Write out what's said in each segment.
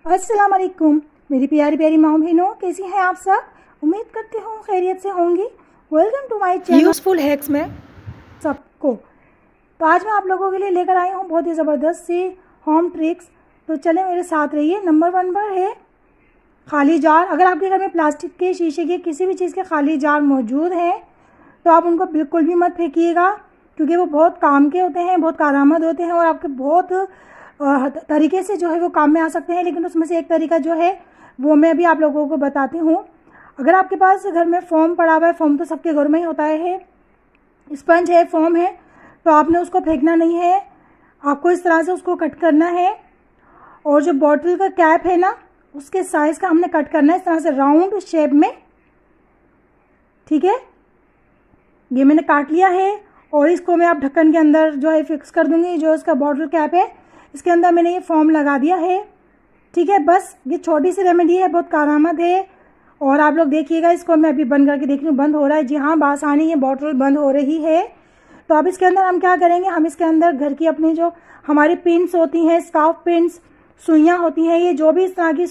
अस्सलाम वालेकुम मेरी प्यारी प्यारी माँ बहनों, कैसी हैं आप सब। उम्मीद करती हूँ खैरियत से होंगी। Welcome to my channel useful hacks में सबको। तो आज मैं आप लोगों के लिए लेकर आई हूँ बहुत ही ज़बरदस्त सी होम ट्रिक्स। तो चले मेरे साथ रहिए। नंबर 1 पर है खाली जार। अगर आपके घर में प्लास्टिक के, शीशे के, किसी भी चीज़ के खाली जार मौजूद हैं तो आप उनको बिल्कुल भी मत फेंकिएगा, क्योंकि वो बहुत काम के होते हैं, बहुत कारआमद होते हैं और आपके बहुत तरीके से जो है वो काम में आ सकते हैं। लेकिन उसमें से एक तरीका जो है वो मैं अभी आप लोगों को बताती हूँ। अगर आपके पास घर में फोम पड़ा हुआ है, फोम तो सबके घर में ही होता है, स्पंज है, फोम है, तो आपने उसको फेंकना नहीं है। आपको इस तरह से उसको कट करना है और जो बॉटल का कैप है ना, उसके साइज़ का हमने कट करना है इस तरह से राउंड शेप में। ठीक है, ये मैंने काट लिया है और इसको मैं आप ढक्कन के अंदर जो है फिक्स कर दूंगी। जो इसका बॉटल कैप है इसके अंदर मैंने ये फोम लगा दिया है। ठीक है, बस ये छोटी सी रेमेडी है, बहुत कारआमद है। और आप लोग देखिएगा, इसको मैं अभी बंद करके देख रही हूँ, बंद हो रहा है। जी हाँ, बासानी ये बॉटल बंद हो रही है। तो अब इसके अंदर हम क्या करेंगे, हम इसके अंदर घर की अपनी जो हमारी पिन्स होती हैं, स्कार्फ पिन्स, सुइयाँ होती हैं, ये जो भी इस तरह की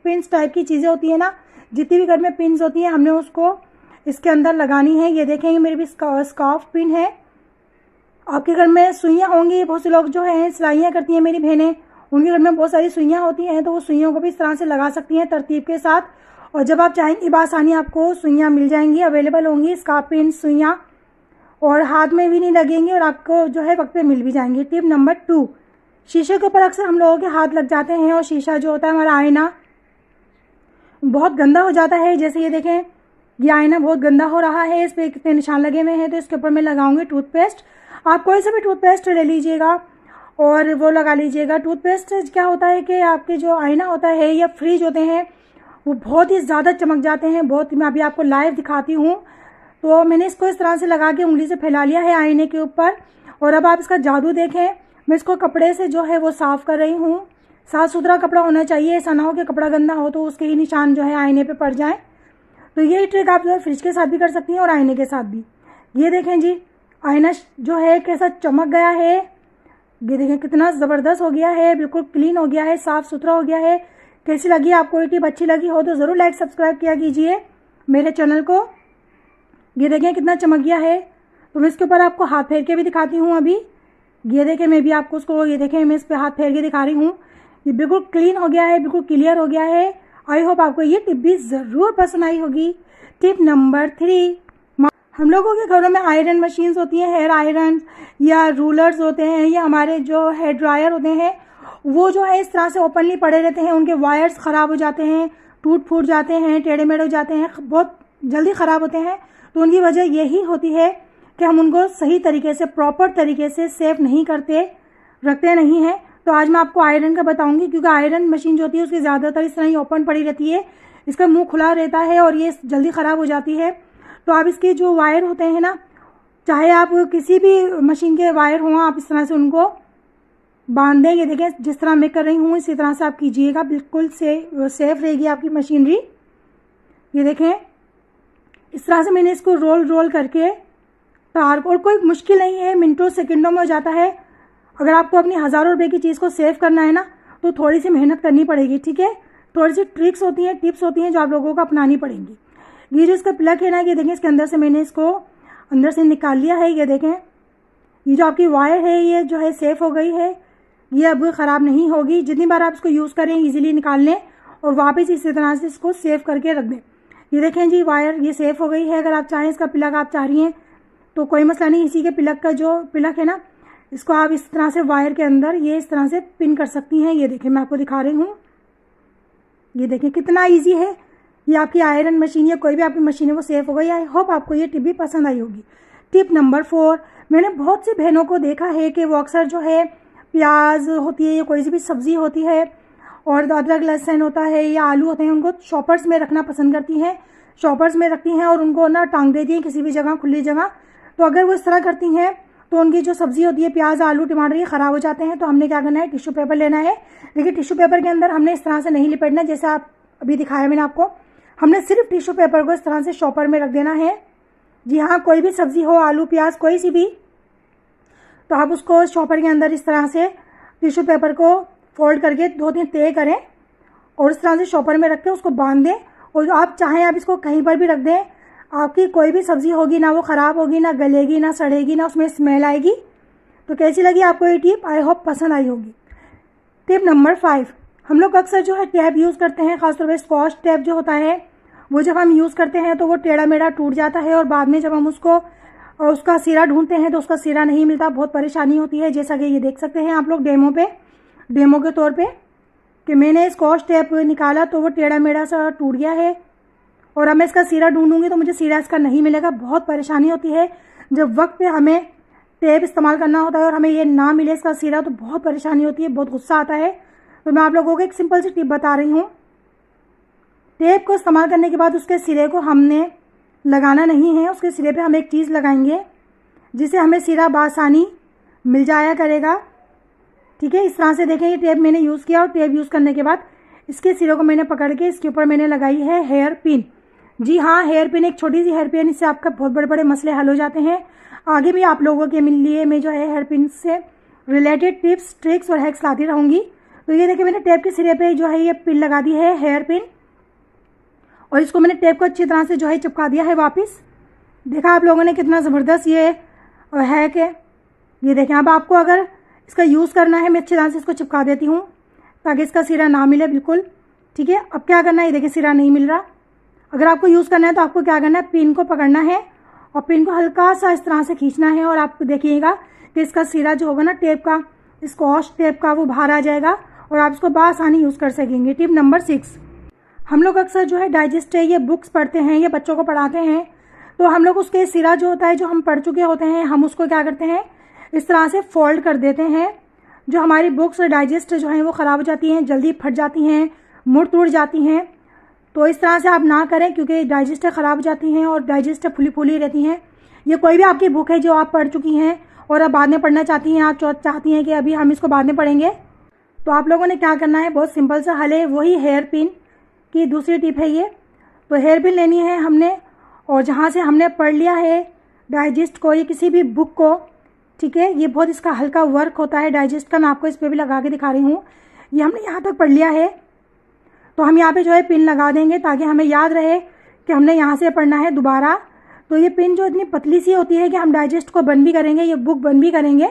पिन्स टाइप की चीज़ें होती हैं ना, जितनी भी घर में पिन्स होती हैं, हमने उसको इसके अंदर लगानी है। ये देखेंगे मेरी भी स्कार्फ पिन है। आपके घर में सुइयाँ होंगी, बहुत से लोग जो हैं सिलाइयाँ करती हैं, मेरी बहनें, उनके घर में बहुत सारी सुइयाँ होती हैं, तो वो सुइयों को भी इस तरह से लगा सकती हैं तरतीब के साथ। और जब आप चाहेंगी बासानी आपको सुइयाँ मिल जाएंगी, अवेलेबल होंगी स्कार्फ पिन सुइयाँ, और हाथ में भी नहीं लगेंगी और आपको जो है वक्त पे मिल भी जाएंगी। टिप नंबर 2, शीशे के ऊपर अक्सर हम लोगों के हाथ लग जाते हैं और शीशा जो होता है हमारा आईना बहुत गंदा हो जाता है। जैसे ये देखें, ये आईना बहुत गंदा हो रहा है, इस पर कितने निशान लगे हुए हैं। तो इसके ऊपर मैं लगाऊंगी टूथपेस्ट। आप कोई सा भी टूथपेस्ट ले लीजिएगा और वो लगा लीजिएगा। टूथपेस्ट क्या होता है कि आपके जो आईना होता है या फ्रिज होते हैं वो बहुत ही ज़्यादा चमक जाते हैं, बहुत। मैं अभी आपको लाइव दिखाती हूँ। तो मैंने इसको इस तरह से लगा के उंगली से फैला लिया है आईने के ऊपर। और अब आप इसका जादू देखें, मैं इसको कपड़े से जो है वो साफ़ कर रही हूँ। साफ़ सुथरा कपड़ा होना चाहिए, ऐसा ना हो कि कपड़ा गंदा हो तो उसके ही निशान जो है आईने पर पड़ जाए। तो ये ट्रिक आप जो है फ्रिज के साथ भी कर सकती हैं और आईने के साथ भी। ये देखें जी, आईना जो है कैसा चमक गया है। ये देखें कितना ज़बरदस्त हो गया है, बिल्कुल क्लीन हो गया है, साफ़ सुथरा हो गया है। कैसी लगी आपको ये टिप? अच्छी लगी हो तो ज़रूर लाइक सब्सक्राइब किया कीजिए मेरे चैनल को। ये देखें कितना चमक गया है। तो मैं इसके ऊपर आपको हाथ फेर के भी दिखाती हूँ अभी। ये देखें, मैं भी आपको उसको, ये देखें मैं इस पर हाथ फेर के दिखा रही हूँ। ये बिल्कुल क्लीन हो गया है, बिल्कुल क्लियर हो गया है। आई होप आपको ये टिप भी ज़रूर पसंद आई होगी। टिप नंबर 3, हम लोगों के घरों में आयरन मशीन्स होती हैं, हेयर आयरन या रूलर्स होते हैं, या हमारे जो हेयर ड्रायर होते हैं, वो जो है इस तरह से ओपनली पड़े रहते हैं। उनके वायर्स ख़राब हो जाते हैं, टूट फूट जाते हैं, टेढ़े मेढ़े हो जाते हैं, बहुत जल्दी ख़राब होते हैं। तो उनकी वजह यही होती है कि हम उनको सही तरीके से, प्रॉपर तरीके से सेफ नहीं करते, रखते नहीं हैं। तो आज मैं आपको आयरन का बताऊंगी, क्योंकि आयरन मशीन जो होती है उसकी ज़्यादातर इस तरह ही ओपन पड़ी रहती है, इसका मुंह खुला रहता है और ये जल्दी ख़राब हो जाती है। तो आप इसके जो वायर होते हैं ना, चाहे आप किसी भी मशीन के वायर हों, आप इस तरह से उनको बांध दें। ये देखें जिस तरह मैं कर रही हूँ इसी तरह से आप कीजिएगा, बिल्कुल सेफ रहेगी आपकी मशीनरी। ये देखें इस तरह से मैंने इसको रोल करके तार, और कोई मुश्किल नहीं है, मिनटों सेकंडों में हो जाता है। अगर आपको अपनी हज़ारों रुपए की चीज़ को सेव करना है ना, तो थोड़ी सी मेहनत करनी पड़ेगी। ठीक है, थोड़ी सी ट्रिक्स होती हैं, टिप्स होती हैं जो आप लोगों को अपनानी पड़ेंगी। ये जो इसका प्लग है ना, ये देखें इसके अंदर से मैंने इसको अंदर से निकाल लिया है। ये देखें, ये जो आपकी वायर है ये जो है सेफ हो गई है, ये अब ख़राब नहीं होगी। जितनी बार आप इसको यूज़ करें इजीली निकाल लें और वापस इसी तरह से इसको सेव करके रख दें। ये देखें जी, वायर ये सेफ हो गई है। अगर आप चाहें इसका प्लग आप चाह रही हैं तो कोई मसला नहीं, इसी के प्लग का जो प्लग है ना, इसको आप इस तरह से वायर के अंदर ये इस तरह से पिन कर सकती हैं। ये देखें मैं आपको दिखा रही हूँ। ये देखें कितना ईजी है। ये आपकी आयरन मशीन या कोई भी आपकी मशीन है वो सेफ हो गई। आई होप आपको ये टिप भी पसंद आई होगी। टिप नंबर 4, मैंने बहुत सी बहनों को देखा है कि वो अक्सर जो है प्याज होती है या कोई सी भी सब्ज़ी होती है और अदरक लहसुन होता है या आलू होते हैं, उनको शॉपर्स में रखना पसंद करती हैं। शॉपर्स में रखती हैं और उनको ना टांग देती हैं किसी भी जगह, खुली जगह। तो अगर वो इस तरह करती हैं तो उनकी जो सब्ज़ी होती है, प्याज आलू टमाटर, ये ख़राब हो जाते हैं। तो हमने क्या करना है, टिश्यू पेपर लेना है। लेकिन टिश्यू पेपर के अंदर हमने इस तरह से नहीं लिपेटना, जैसे आप अभी दिखाया मैंने आपको। हमने सिर्फ टिश्यू पेपर को इस तरह से शॉपर में रख देना है। जी हाँ, कोई भी सब्ज़ी हो, आलू प्याज कोई सी भी, तो आप उसको शॉपर के अंदर इस तरह से टिश्यू पेपर को फोल्ड करके 2-3 तय करें और इस तरह से शॉपर में रख के उसको बांध दें। और आप चाहें आप इसको कहीं पर भी रख दें, आपकी कोई भी सब्ज़ी होगी ना वो ख़राब होगी, ना गलेगी, ना सड़ेगी, ना उसमें स्मेल आएगी। तो कैसी लगी आपको ये टिप? आई होप पसंद आई होगी। टिप नंबर 5, हम लोग अक्सर जो है टैप यूज़ करते हैं, खासतौर पर स्कॉच टैप जो होता है वो जब हम यूज़ करते हैं तो वो टेढ़ा मेढ़ा टूट जाता है और बाद में जब हम उसका सिरा ढूंढते हैं तो उसका सिरा नहीं मिलता, बहुत परेशानी होती है। जैसा कि ये देख सकते हैं आप लोग डेमो के तौर पे कि मैंने स्कॉच टेप निकाला तो वो टेढ़ा मेढ़ा सा टूट गया है और अब मैं इसका सिरा ढूंढूंगी तो मुझे सिरा इसका नहीं मिलेगा। बहुत परेशानी होती है जब वक्त पे हमें टेप इस्तेमाल करना होता है और हमें ये ना मिले इसका सिरा, तो बहुत परेशानी होती है, बहुत गुस्सा आता है। तो मैं आप लोगों को एक सिंपल सी टिप बता रही हूँ। टेप को इस्तेमाल करने के बाद उसके सिरे को हमने लगाना नहीं है, उसके सिरे पे हम एक चीज़ लगाएंगे जिससे हमें सिरा बासानी मिल जाया करेगा। ठीक है, इस तरह से देखें ये टेप मैंने यूज़ किया और टेप यूज़ करने के बाद इसके सिरे को मैंने पकड़ के इसके ऊपर मैंने लगाई है हेयर पिन। जी हाँ, हेयर पिन, एक छोटी सी हेयर पिन, इससे आपका बहुत बड़े बड़े मसले हल हो जाते हैं। आगे भी आप लोगों के लिए मैं जो है हेयर पिन से रिलेटेड टिप्स, ट्रिक्स और हैक्स लाती रहूँगी। तो ये देखिए मैंने टेप के सिरे पे जो है ये पिन लगा दी है, हेयर पिन, और इसको मैंने टेप को अच्छी तरह से जो है चिपका दिया है वापस। देखा आप लोगों ने कितना ज़बरदस्त ये हैक है। ये देखें, अब आपको अगर इसका यूज़ करना है, मैं अच्छी तरह से इसको चिपका देती हूँ ताकि इसका सिरा ना मिले बिल्कुल। ठीक है, अब क्या करना है, ये देखिए सिरा नहीं मिल रहा। अगर आपको यूज़ करना है तो आपको क्या करना है, पिन को पकड़ना है और पिन को हल्का सा इस तरह से खींचना है और आप देखिएगा कि इसका सिरा जो होगा ना टेप का, स्कॉच टेप का, वो बाहर आ जाएगा और आप इसको बआसानी यूज़ कर सकेंगे। टिप नंबर 6, हम लोग अक्सर जो है डाइजेस्ट है ये बुक्स पढ़ते हैं, ये बच्चों को पढ़ाते हैं, तो हम लोग उसके सिरा जो होता है जो हम पढ़ चुके होते हैं, हम उसको क्या करते हैं इस तरह से फोल्ड कर देते हैं। जो हमारी बुक्स डाइजेस्ट जो हैं वो ख़राब हो जाती हैं, जल्दी फट जाती हैं, मुड़ टूट जाती हैं। तो इस तरह से आप ना करें क्योंकि डाइजेस्ट ख़राब हो जाती हैं और डाइजेस्ट फुली फुली रहती हैं। ये कोई भी आपकी बुक है जो आप पढ़ चुकी हैं और अब बाद में पढ़ना चाहती हैं, आप चाहती हैं कि अभी हम इसको बाद में पढ़ेंगे, तो आप लोगों ने क्या करना है, बहुत सिंपल सा हल है, वही हेयर पिन की दूसरी टिप है ये। तो हेयर पिन लेनी है हमने और जहाँ से हमने पढ़ लिया है डाइजेस्ट को, ये किसी भी बुक को, ठीक है, ये बहुत इसका हल्का वर्क होता है डाइजेस्ट का, मैं आपको इस पर भी लगा के दिखा रही हूँ। ये हमने यहाँ तक पढ़ लिया है तो हम यहाँ पे जो है पिन लगा देंगे ताकि हमें याद रहे कि हमने यहाँ से पढ़ना है दोबारा। तो ये पिन जो इतनी पतली सी होती है कि हम डाइजेस्ट को बंद भी करेंगे, ये बुक बंद भी करेंगे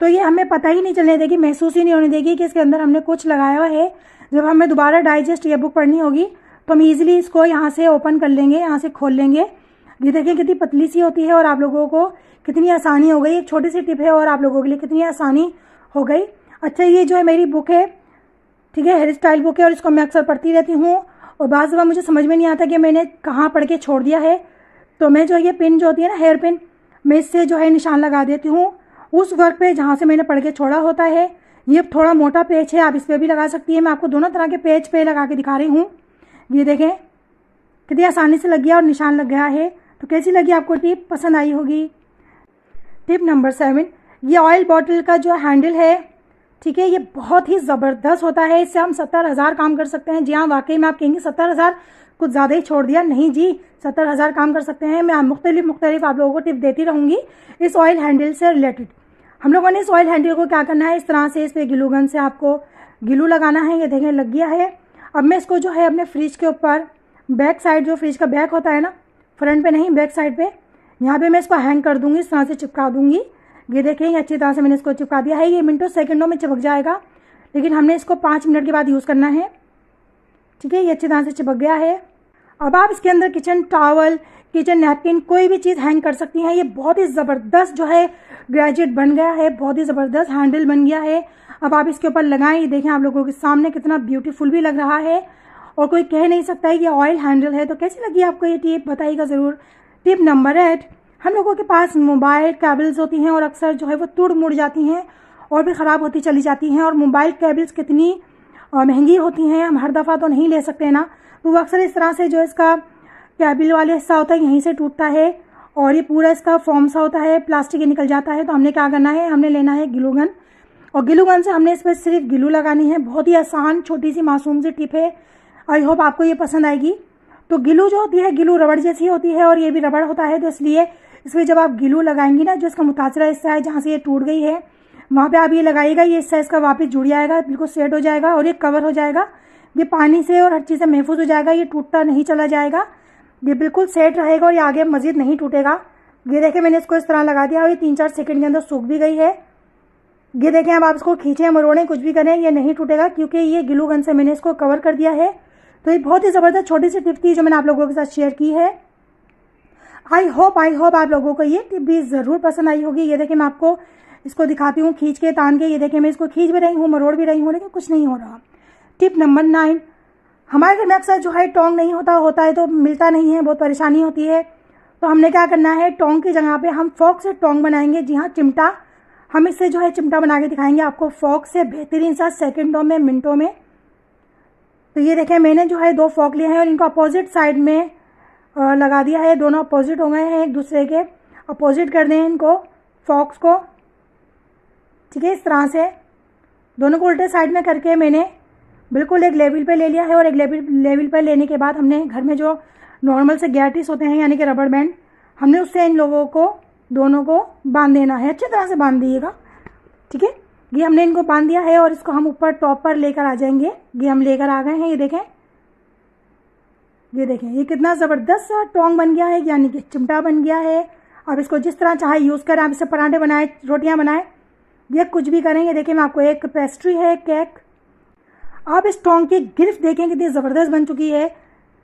तो ये हमें पता ही नहीं चलने देगी, महसूस ही नहीं होने देगी कि इसके अंदर हमने कुछ लगाया हुआ है। जब हमें दोबारा डाइजेस्ट ये बुक पढ़नी होगी तो हम ईजिली इसको यहाँ से ओपन कर लेंगे, यहाँ से खोल लेंगे। ये देखिए कितनी पतली सी होती है और आप लोगों को कितनी आसानी हो गई। एक छोटी सी टिप है और आप लोगों के लिए कितनी आसानी हो गई। अच्छा, ये जो है मेरी बुक है, ठीक है, हेयर स्टाइल बुक है और इसको मैं अक्सर पढ़ती रहती हूँ और बाज़ दफ़ा मुझे समझ में नहीं आता कि मैंने कहाँ पढ़ के छोड़ दिया है। तो मैं जो ये पिन जो होती है ना, हेयर पिन, मैं इससे जो है निशान लगा देती हूँ उस वर्क पे जहाँ से मैंने पढ़ के छोड़ा होता है। ये थोड़ा मोटा पेज है, आप इस पर भी लगा सकती हैं। मैं आपको दोनों तरह के पेज पे लगा के दिखा रही हूँ। ये देखें कितनी आसानी से लग गया और निशान लग गया है। तो कैसी लगी आपको टिप? पसंद आई होगी। टिप नंबर 7, ये ऑयल बॉटल का जो हैंडल है, ठीक है, ये बहुत ही ज़बरदस्त होता है। इससे हम 70,000 काम कर सकते हैं। जी हाँ, वाकई में आप कहेंगे 70,000 कुछ ज़्यादा ही छोड़ दिया। नहीं जी, 70,000 काम कर सकते हैं। मैं मुख्तलिफ आप लोगों को टिप देती रहूँगी इस ऑयल हैंडल से रिलेटेड। हम लोगों ने इस ऑयल हैंडल को क्या करना है, इस तरह से इस पर ग्लू गन से आपको ग्लू लगाना है। ये देखें लग गया है। अब मैं इसको जो है अपने फ्रिज के ऊपर बैक साइड, जो फ्रिज का बैक होता है ना, फ्रंट पे नहीं बैक साइड पे, यहाँ पे मैं इसको हैंग कर दूँगी, इस तरह से चिपका दूँगी। ये देखें ये अच्छी तरह से मैंने इसको चिपका दिया है। ये मिनटों सेकंडों में चिपक जाएगा, लेकिन हमने इसको 5 मिनट के बाद यूज़ करना है। ठीक है, ये अच्छी तरह से चिपक गया है। अब आप इसके अंदर किचन टॉवल, किचन नैपकिन, कोई भी चीज़ हैंग कर सकती हैं। ये बहुत ही ज़बरदस्त जो है गैजेट बन गया है, बहुत ही ज़बरदस्त हैंडल बन गया है। अब आप इसके ऊपर लगाएं, ये देखें आप लोगों के सामने कितना ब्यूटीफुल भी लग रहा है और कोई कह नहीं सकता है कि ऑयल हैंडल है। तो कैसी लगी आपको ये टिप, बताइएगा ज़रूर। टिप नंबर 8, हम लोगों के पास मोबाइल केबल्स होती हैं और अक्सर जो है वो टूट मुड़ जाती हैं और भी ख़राब होती चली जाती हैं। और मोबाइल केबल्स कितनी महंगी होती हैं, हम हर दफ़ा तो नहीं ले सकते ना, तो वो अक्सर इस तरह से जो इसका केबल वाले हिस्सा होता है यहीं से टूटता है और ये पूरा इसका फॉर्म सा होता है, प्लास्टिक निकल जाता है। तो हमने क्या करना है, हमने लेना है ग्लू गन और ग्लू गन से हमने इस पर सिर्फ ग्लू लगानी है। बहुत ही आसान छोटी सी मासूम सी टिप है। आई होप आपको ये पसंद आएगी। तो ग्लू जो होती है, ग्लू रबड़ जैसी होती है और ये भी रबड़ होता है, तो इसलिए इसमें जब आप ग्लू लगाएंगी ना, जो इसका मुतासरा हिस्सा है जहाँ से ये टूट गई है वहाँ पे आप ये लगाइएगा, ये हिस्सा इसका वापस जुड़ जाएगा, बिल्कुल सेट हो जाएगा और ये कवर हो जाएगा। ये पानी से और हर चीज़ से महफूज हो जाएगा, ये टूटता नहीं चला जाएगा, ये बिल्कुल सेट रहेगा और ये आगे मज़ीद नहीं टूटेगा। ये देखें मैंने इसको इस तरह लगा दिया और ये 3-4 सेकंड के अंदर सूख भी गई है। ये देखें अब आप इसको खींचें मरोड़ें कुछ भी करें ये नहीं टूटेगा क्योंकि ये ग्लू गन से मैंने इसको कवर कर दिया है। तो ये बहुत ही ज़बरदस्त छोटी सी टिप थी जो मैंने आप लोगों के साथ शेयर की है। आई होप आप लोगों को ये टिप भी ज़रूर पसंद आई होगी। ये देखिए मैं आपको इसको दिखाती हूँ खींच के तान के। ये देखिए मैं इसको खींच भी रही हूँ मरोड़ भी रही हूँ लेकिन कुछ नहीं हो रहा। टिप नंबर 9, हमारे घर में अक्सर जो है टोंग नहीं होता है तो मिलता नहीं है, बहुत परेशानी होती है। तो हमने क्या करना है, टोंग की जगह पे हम फॉक से टोंग बनाएंगे। जी हाँ, चिमटा, हम इससे जो है चिमटा बना के दिखाएंगे आपको फॉक से बेहतरीन सा, सेकंडों में मिनटों में। तो ये देखें मैंने जो है 2 फॉक लिए हैं और इनको अपोजिट साइड में लगा दिया है। दोनों अपोजिट हो गए हैं, एक दूसरे के अपोजिट कर दें इनको फॉक्स को, ठीक है। इस तरह से दोनों को उल्टे साइड में करके मैंने बिल्कुल एक लेवल पे ले लिया है। और एक लेवल पे लेने के बाद हमने घर में जो नॉर्मल से गैटिस होते हैं यानी कि रबड़ बैंड, हमने उससे इन लोगों को दोनों को बांध देना है। अच्छी तरह से बांध दीजिएगा, ठीक है। ये हमने इनको बांध दिया है और इसको हम ऊपर टॉप पर लेकर आ जाएंगे। ये हम लेकर आ गए हैं। ये देखें ये कितना ज़बरदस्त टोंग बन गया है, यानी कि चिमटा बन गया है। अब इसको जिस तरह चाहे यूज़ करें, आप इससे पराठे बनाएं, रोटियां बनाएं, ये कुछ भी करें। ये देखिए मैं आपको एक पेस्ट्री है, केक। आप इस टोंग की गिरफ्त देखें कितनी ज़बरदस्त बन चुकी है।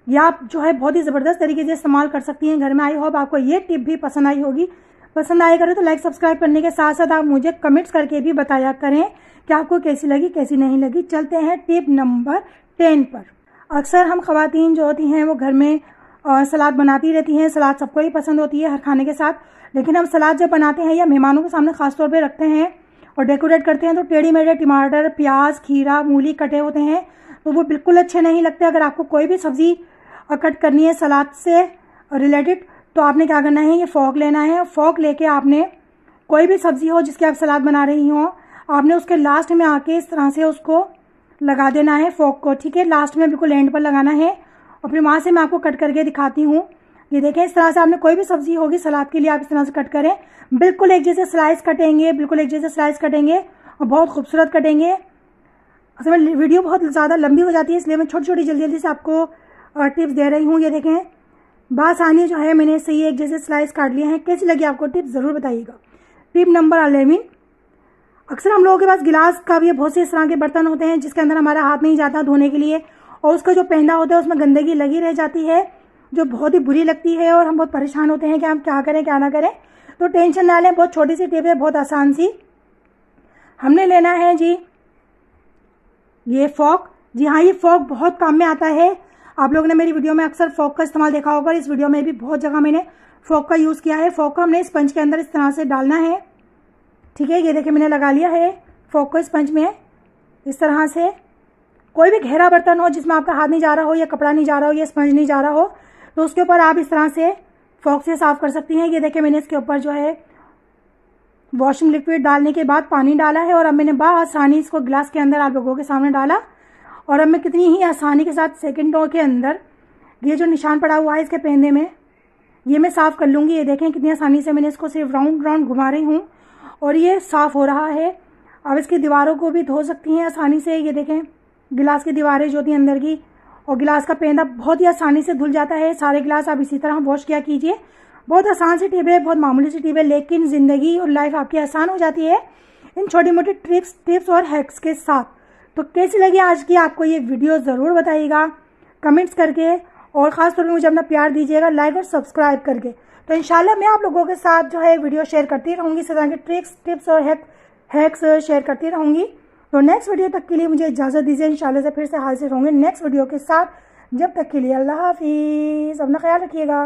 या आप जो है बहुत ही ज़बरदस्त तरीके से इस्तेमाल कर सकती हैं घर में। आई होप आपको ये टिप भी पसंद आई होगी। पसंद आए करें तो लाइक सब्सक्राइब करने के साथ साथ आप मुझे कमेंट्स करके भी बताया करें कि आपको कैसी लगी कैसी नहीं लगी। चलते हैं टिप नंबर 10 पर। अक्सर हम ख़वातीन जो होती हैं वो घर में सलाद बनाती रहती हैं। सलाद सबको ही पसंद होती है हर खाने के साथ, लेकिन हम सलाद जब बनाते हैं या मेहमानों के सामने ख़ास तौर पे रखते हैं और डेकोरेट करते हैं तो टेढ़े मेढ़े टमाटर, प्याज, खीरा, मूली कटे होते हैं तो वो बिल्कुल अच्छे नहीं लगते। अगर आपको कोई भी सब्ज़ी कट करनी है सलाद से रिलेटेड तो आपने क्या करना है, ये फॉक लेना है। फॉक लेके आपने कोई भी सब्ज़ी हो जिसकी आप सलाद बना रही हो, आपने उसके लास्ट में आके इस तरह से उसको लगा देना है फॉक को, ठीक है। लास्ट में बिल्कुल एंड पर लगाना है और फिर वहाँ से मैं आपको कट करके दिखाती हूँ। ये देखें इस तरह से आपने कोई भी सब्ज़ी होगी सलाद के लिए आप इस तरह से कट करें। बिल्कुल एक जैसे स्लाइस कटेंगे, बिल्कुल एक जैसे स्लाइस कटेंगे और बहुत खूबसूरत कटेंगे। असल में वीडियो बहुत ज़्यादा लंबी हो जाती है इसलिए मैं छोटी छोटी जल्दी से आपको टिप्स दे रही हूँ। ये देखें बासानी जो है मैंने सही एक जैसे स्लाइस काट लिए हैं। कैसी लगी आपको टिप ज़रूर बताइएगा। टिप नंबर 11, अक्सर हम लोगों के पास गिलास का भी बहुत से इस तरह के बर्तन होते हैं जिसके अंदर हमारा हाथ नहीं जाता धोने के लिए और उसका जो पेंदा होता है उसमें गंदगी लगी रह जाती है जो बहुत ही बुरी लगती है और हम बहुत परेशान होते हैं कि हम क्या करें क्या ना करें। तो टेंशन ना लें, बहुत छोटी सी टिप है, बहुत आसान सी। हमने लेना है जी ये फॉक। जी हाँ, ये फॉक बहुत काम में आता है। आप लोगों ने मेरी वीडियो में अक्सर फॉक का इस्तेमाल देखा होगा। इस वीडियो में भी बहुत जगह मैंने फॉक का यूज़ किया है। फॉक को हमने स्पंज के अंदर इस तरह से डालना है, ठीक है। ये देखिए मैंने लगा लिया है फॉक को स्पंज में इस तरह से। कोई भी गहरा बर्तन हो जिसमें आपका हाथ नहीं जा रहा हो या कपड़ा नहीं जा रहा हो या स्पंज नहीं जा रहा हो तो उसके ऊपर आप इस तरह से फॉक से साफ़ कर सकती हैं। ये देखिए मैंने इसके ऊपर जो है वॉशिंग लिक्विड डालने के बाद पानी डाला है और अब मैंने आसानी इसको गिलास के अंदर आप लोगों के सामने डाला और अब मैं कितनी ही आसानी के साथ सेकंडों के अंदर ये जो निशान पड़ा हुआ है इसके पेंदे में ये मैं साफ़ कर लूँगी। ये देखें कितनी आसानी से मैंने इसको सिर्फ राउंड राउंड घुमा रही हूँ और ये साफ़ हो रहा है। अब इसकी दीवारों को भी धो सकती हैं आसानी से। ये देखें गिलास की दीवारें जो थी अंदर की और गिलास का पेंदा बहुत ही आसानी से धुल जाता है। सारे गिलास आप इसी तरह वॉश किया कीजिए। बहुत आसान सी टिप है, बहुत मामूली सी टिप है, लेकिन ज़िंदगी और लाइफ आपकी आसान हो जाती है इन छोटी मोटी टिप्स और हैक्स के साथ। तो कैसी लगी आज की आपको ये वीडियो ज़रूर बताइएगा कमेंट्स करके और ख़ास तौर पर मुझे अपना प्यार दीजिएगा लाइक और सब्सक्राइब करके। तो इंशाल्लाह मैं आप लोगों के साथ जो है वीडियो शेयर करती रहूँगी, इस तरह के ट्रिक्स टिप्स और हैक्स शेयर करती रहूँगी। तो नेक्स्ट वीडियो तक के लिए मुझे इजाज़त दीजिए। इंशाल्लाह से फिर से हाजिर होंगे नेक्स्ट वीडियो के साथ। जब तक के लिए अल्लाह हाफिज़, अपना ख्याल रखिएगा।